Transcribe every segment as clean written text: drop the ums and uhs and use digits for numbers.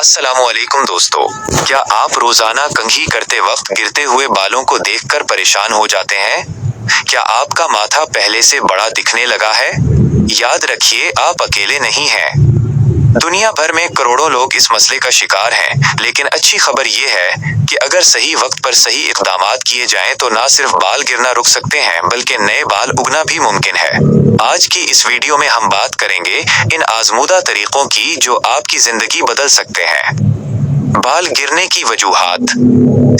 अस्सलामुअलैकुम दोस्तों, क्या आप रोजाना कंघी करते वक्त गिरते हुए बालों को देखकर परेशान हो जाते हैं? क्या आपका माथा पहले से बड़ा दिखने लगा है? याद रखिए, आप अकेले नहीं हैं। दुनिया भर में करोड़ों लोग इस मसले का शिकार हैं, लेकिन अच्छी खबर ये है कि अगर सही वक्त पर सही इक़दामात किए जाएं तो न सिर्फ बाल गिरना रुक सकते हैं, बल्कि नए बाल उगना भी मुमकिन है। आज की इस वीडियो में हम बात करेंगे इन आजमूदा तरीकों की जो आपकी जिंदगी बदल सकते हैं। बाल गिरने की वजूहात।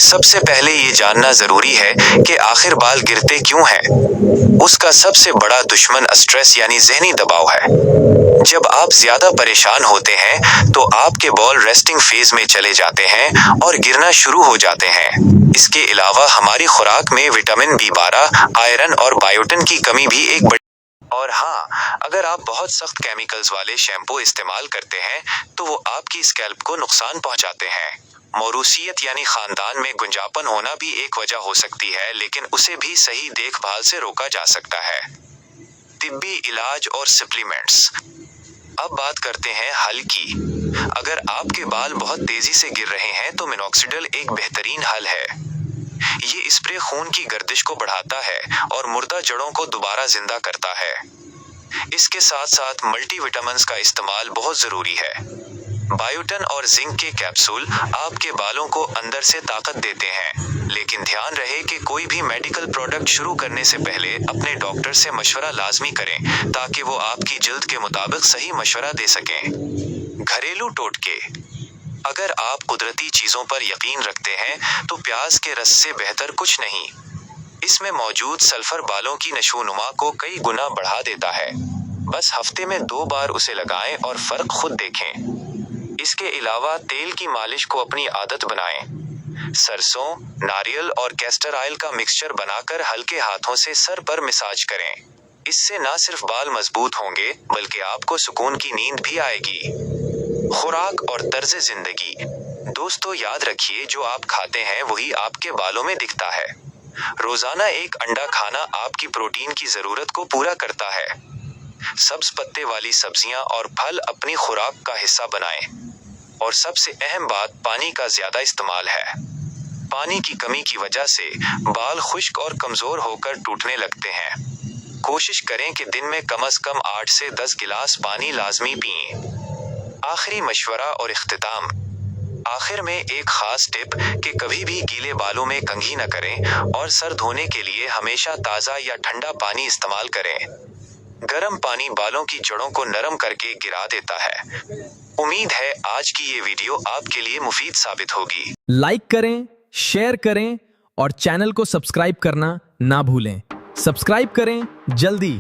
सबसे पहले ये जानना जरूरी है कि आखिर बाल गिरते क्यों हैं। उसका सबसे बड़ा दुश्मन स्ट्रेस यानी ज़हनी दबाव है। जब आप ज्यादा परेशान होते हैं तो आपके बाल रेस्टिंग फेज में चले जाते हैं और गिरना शुरू हो जाते हैं। इसके अलावा हमारी खुराक में विटामिन B12, आयरन और बायोटिन की कमी भी एक बड़ी। और हाँ, अगर आप बहुत सख्त केमिकल्स वाले शैम्पू इस्तेमाल करते हैं तो वो आपकी स्कैल्प को नुकसान पहुंचाते हैं। मौरूसियत यानी खानदान में गुंजापन होना भी एक वजह हो सकती है, लेकिन उसे भी सही देखभाल से रोका जा सकता है। तिब्बी इलाज और सप्लीमेंट्स। अब बात करते हैं हल की। अगर आपके बाल बहुत तेजी से गिर रहे हैं तो मिनॉक्सिडिल एक बेहतरीन हल है। ये स्प्रे खून की गर्दिश को बढ़ाता है और मुर्दा जड़ों को दोबारा जिंदा करता है। इसके साथ साथ मल्टीविटामिन्स का इस्तेमाल बहुत जरूरी है। बायोटिन और जिंक के कैप्सूल आपके बालों को अंदर से ताकत देते हैं, लेकिन ध्यान रहे कि कोई भी मेडिकल प्रोडक्ट शुरू करने से पहले अपने डॉक्टर से मशवरा लाजमी करें ताकि वो आपकी जल्द के मुताबिक सही मशवरा दे सकें। घरेलू टोटके। अगर आप कुदरती चीजों पर यकीन रखते हैं तो प्याज के रस से बेहतर कुछ नहीं। इसमें मौजूद सल्फर बालों की नशोनुमा को कई गुना बढ़ा देता है। बस हफ्ते में 2 बार उसे लगाएं और फर्क खुद देखें। इसके अलावा तेल की मालिश को अपनी आदत बनाएं। सरसों, नारियल और कैस्टर ऑयल का मिक्सचर बनाकर हल्के हाथों से सर पर मसाज करें। इससे न सिर्फ बाल मजबूत होंगे बल्कि आपको सुकून की नींद भी आएगी। खुराक और तर्ज जिंदगी। दोस्तों, याद रखिए, जो आप खाते हैं वही आपके बालों में दिखता है। रोजाना एक अंडा खाना आपकी प्रोटीन की जरूरत को पूरा करता है। सब्ज पत्ते वाली सब्जियां और फल अपनी खुराक का हिस्सा बनाएं। और सबसे अहम बात पानी का ज्यादा इस्तेमाल है। पानी की कमी की वजह से बाल खुश्क और कमजोर होकर टूटने लगते हैं। कोशिश करें कि दिन में कम से कम 8 से 10 गिलास पानी लाजमी पिएं। आखिरी मशवरा और इख्तिताम। आखिर में एक खास टिप कि कभी भी गीले बालों में कंघी न करें और सर धोने के लिए हमेशा ताज़ा या ठंडा पानी इस्तेमाल करें। गर्म पानी बालों की जड़ों को नरम करके गिरा देता है। उम्मीद है आज की ये वीडियो आपके लिए मुफीद साबित होगी। लाइक करें, शेयर करें और चैनल को सब्सक्राइब करना ना भूलें। सब्सक्राइब करें जल्दी।